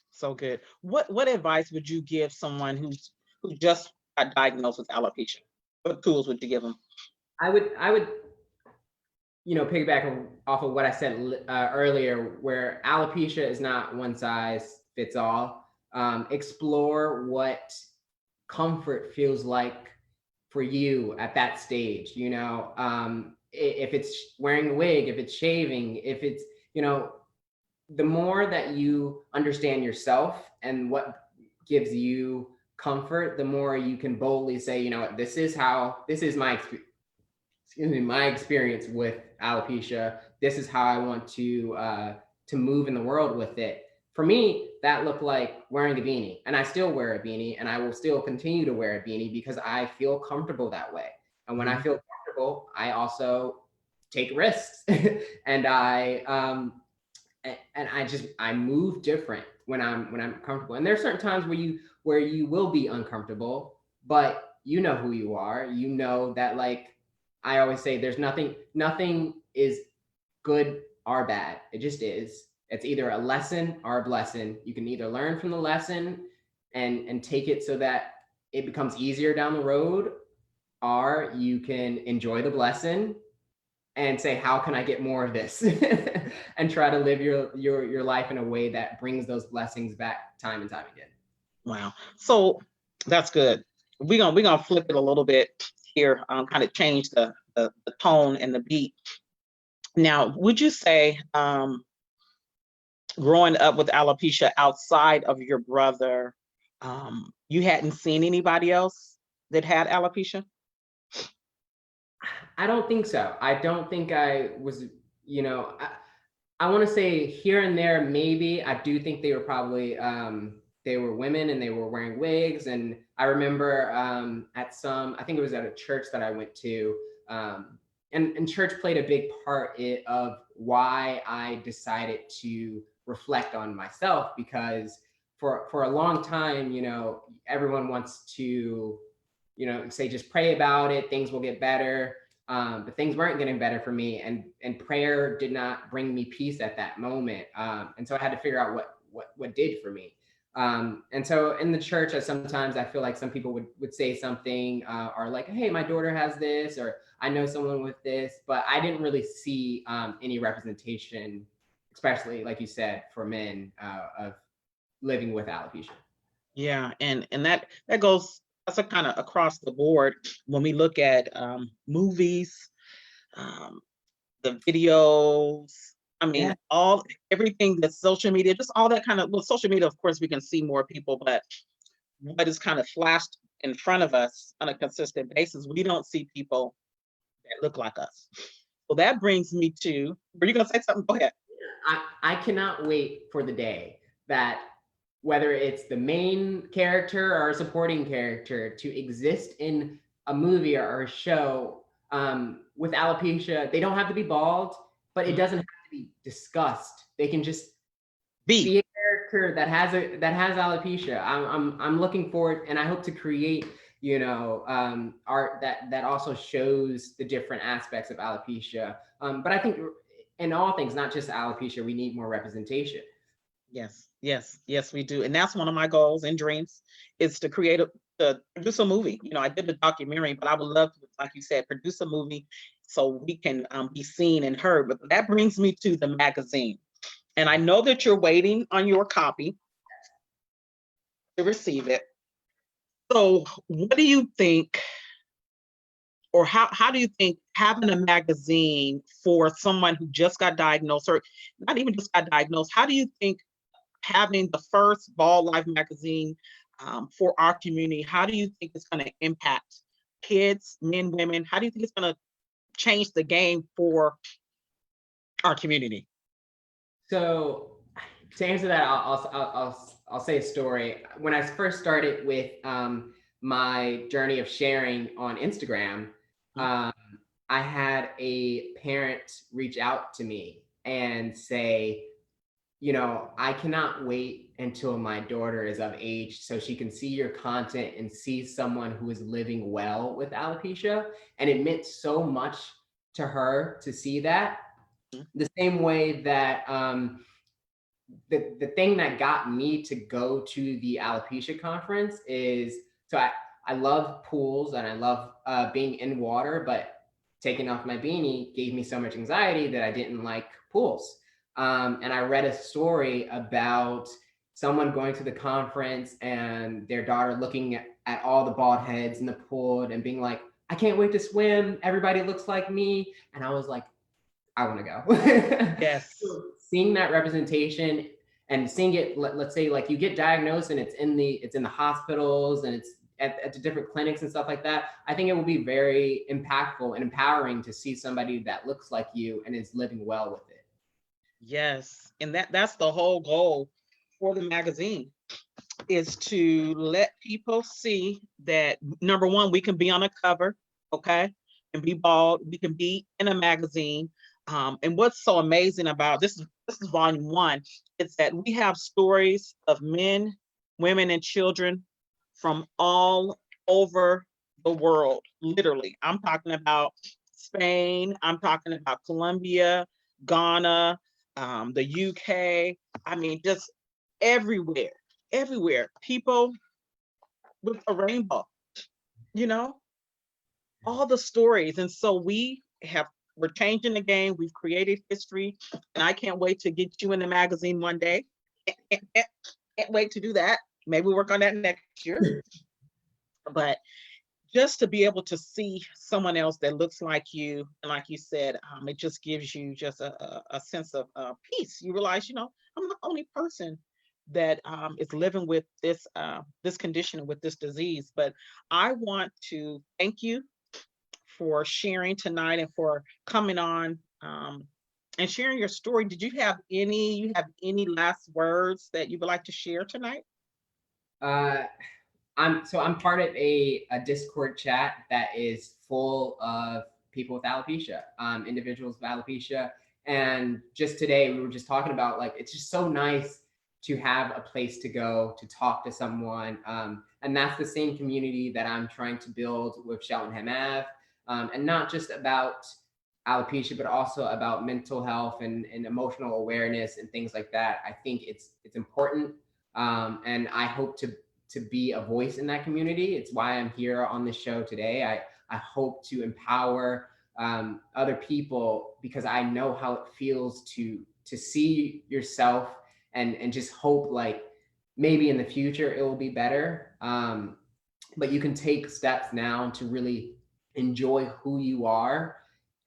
So good. What advice would you give someone who just got diagnosed with alopecia? What tools would you give them? I would piggyback off of what I said earlier, where alopecia is not one size fits all. Explore what comfort feels like for you at that stage. If it's wearing a wig, if it's shaving, if it's, the more that you understand yourself and what gives you comfort, the more you can boldly say, this is my experience with alopecia. This is how I want to move in the world with it. For me, that looked like wearing a beanie, and I still wear a beanie, and I will still continue to wear a beanie because I feel comfortable that way. And when I Mhm. feel comfortable, I also take risks, and I move different when I'm comfortable. And there's certain times where you will be uncomfortable, but you know who you are. You know that, like I always say, there's nothing is good or bad. It just is. It's either a lesson or a blessing. You can either learn from the lesson and take it so that it becomes easier down the road, or you can enjoy the blessing and say, how can I get more of this? And try to live your life in a way that brings those blessings back time and time again. Wow. So that's good. We're gonna flip it a little bit here, kind of change the tone and the beat. Now, would you say growing up with alopecia outside of your brother, you hadn't seen anybody else that had alopecia? I don't think so. I don't think I was, I want to say here and there, maybe. I do think they were probably, they were women and they were wearing wigs. And I remember I think it was at a church that I went to, and church played a big part of why I decided to reflect on myself, because for a long time, everyone wants to, say, just pray about it, things will get better. But things weren't getting better for me, and prayer did not bring me peace at that moment. And so I had to figure out what did for me. And so in the church, sometimes I feel like some people would say something, or like, hey, my daughter has this, or I know someone with this, but I didn't really see any representation, especially like you said, for men, of living with alopecia. Yeah, and that goes, that's a kind of across the board when we look at movies, um, the videos. I mean, Yeah. everything that's social media, just all that kind of, well, social media, of course, we can see more people, but what is kind of flashed in front of us on a consistent basis, we don't see people that look like us. So that brings me to, were you gonna say something? Go ahead. I cannot wait for the day that whether it's the main character or a supporting character to exist in a movie or a show with alopecia. They don't have to be bald, but it Mhm. doesn't have to be discussed. They can just B. be a character that has alopecia. I'm looking forward, and I hope to create art that also shows the different aspects of alopecia. But I think in all things, not just alopecia, we need more representation. Yes, yes, yes, we do. And that's one of my goals and dreams is to to produce a movie. You know, I did a documentary, but I would love to, like you said, produce a movie so we can be seen and heard. But that brings me to the magazine. And I know that you're waiting on your copy to receive it. So, what do you think, or how do you think having a magazine for someone who just got diagnosed, or not even just got diagnosed, how do you think having the first Ball Life magazine for our community, how do you think it's going to impact kids, men, women? How do you think it's going to change the game for our community? So to answer that, I'll say a story. When I first started with my journey of sharing on Instagram, Mm. um, I had a parent reach out to me and say, I cannot wait until my daughter is of age so she can see your content and see someone who is living well with alopecia. And it meant so much to her to see that. Mm. The same way that the thing that got me to go to the alopecia conference is I love pools and I love being in water, but taking off my beanie gave me so much anxiety that I didn't like pools. And I read a story about someone going to the conference and their daughter looking at all the bald heads in the pool and being like, I can't wait to swim. Everybody looks like me. And I was like, I want to go. Yes. So seeing that representation and seeing it, let's say like you get diagnosed and it's in the hospitals and it's at the different clinics and stuff like that. I think it will be very impactful and empowering to see somebody that looks like you and is living well with it. Yes. And that's the whole goal for the magazine is to let people see that number one, we can be on a cover, okay, and be bald. We can be in a magazine. And what's so amazing about this is volume one, is that we have stories of men, women, and children from all over the world. Literally, I'm talking about Spain. I'm talking about Colombia, Ghana, the UK. I mean, just everywhere, everywhere. People with a rainbow, you know, all the stories. And so we're changing the game. We've created history, and I can't wait to get you in the magazine one day. Can't wait to do that. Maybe we'll work on that next year. But just to be able to see someone else that looks like you, and like you said, it just gives you just a sense of peace. You realize, I'm the only person that is living with this condition, with this disease. But I want to thank you for sharing tonight and for coming on and sharing your story. Did you have any last words that you would like to share tonight? Uh, I'm part of a Discord chat that is full of people with alopecia, individuals with alopecia. And just today we were just talking about like it's just so nice to have a place to go to talk to someone. And that's the same community that I'm trying to build with Cheltenham Ave. And not just about alopecia, but also about mental health and emotional awareness and things like that. I think it's important. And I hope to be a voice in that community. It's why I'm here on this show today. I hope to empower other people because I know how it feels to see yourself and just hope like maybe in the future it will be better. But you can take steps now to really enjoy who you are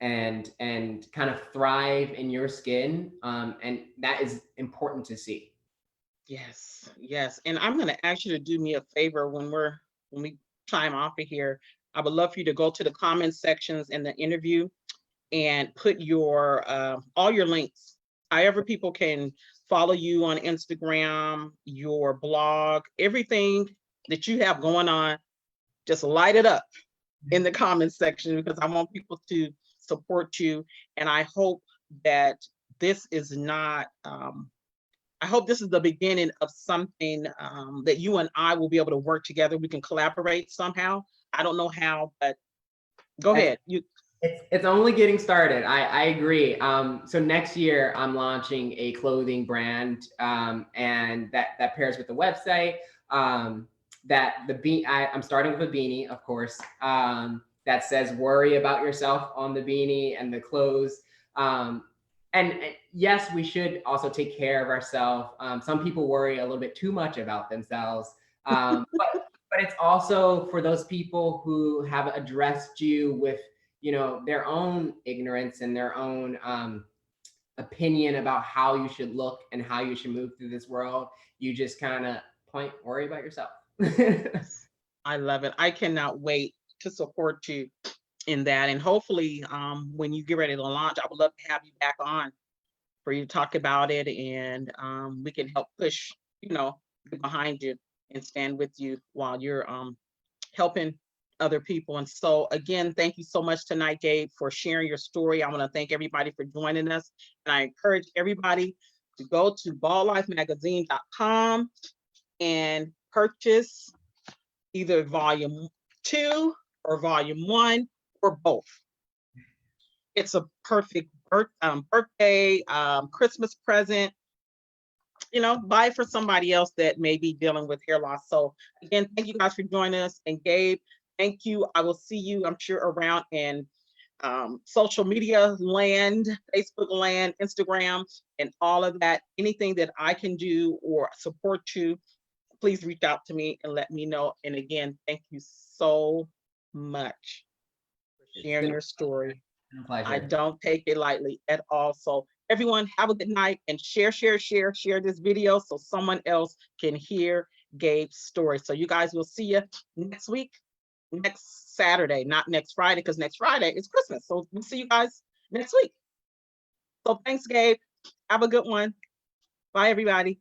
and kind of thrive in your skin. And that is important to see. Yes, yes. And I'm going to ask you to do me a favor when we chime off of here. I would love for you to go to the comment sections in the interview and put your all your links. However, people can follow you on Instagram, your blog, everything that you have going on, just light it up in the comment section because I want people to support you. And I hope that this is not I hope this is the beginning of something that you and I will be able to work together. We can collaborate somehow. I don't know how, but go ahead. You It's only getting started. I agree. So next year I'm launching a clothing brand, and that pairs with the website. That I'm starting with a beanie, of course. That says "Worry about yourself" on the beanie and the clothes. And yes, we should also take care of ourselves. Some people worry a little bit too much about themselves, but it's also for those people who have addressed you with their own ignorance and their own opinion about how you should look and how you should move through this world. You just kind of worry about yourself. I love it. I cannot wait to support you in that. And hopefully, when you get ready to launch, I would love to have you back on for you to talk about it, and we can help push, behind you and stand with you while you're helping other people. And so, again, thank you so much tonight, Gabe, for sharing your story. I want to thank everybody for joining us, and I encourage everybody to go to balllifemagazine.com and purchase either volume 2 or volume 1 or both. It's a perfect birthday, Christmas present. Buy it for somebody else that may be dealing with hair loss. So again, thank you guys for joining us. And Gabe, thank you. I will see you, I'm sure, around in social media land, Facebook land, Instagram, and all of that. Anything that I can do or support you, please reach out to me and let me know. And again, thank you so much for sharing your story. A pleasure. I don't take it lightly at all. So everyone have a good night and share this video so someone else can hear Gabe's story. So you guys will see you next week, next Saturday, not next Friday, because next Friday is Christmas. So we'll see you guys next week. So thanks, Gabe. Have a good one. Bye, everybody.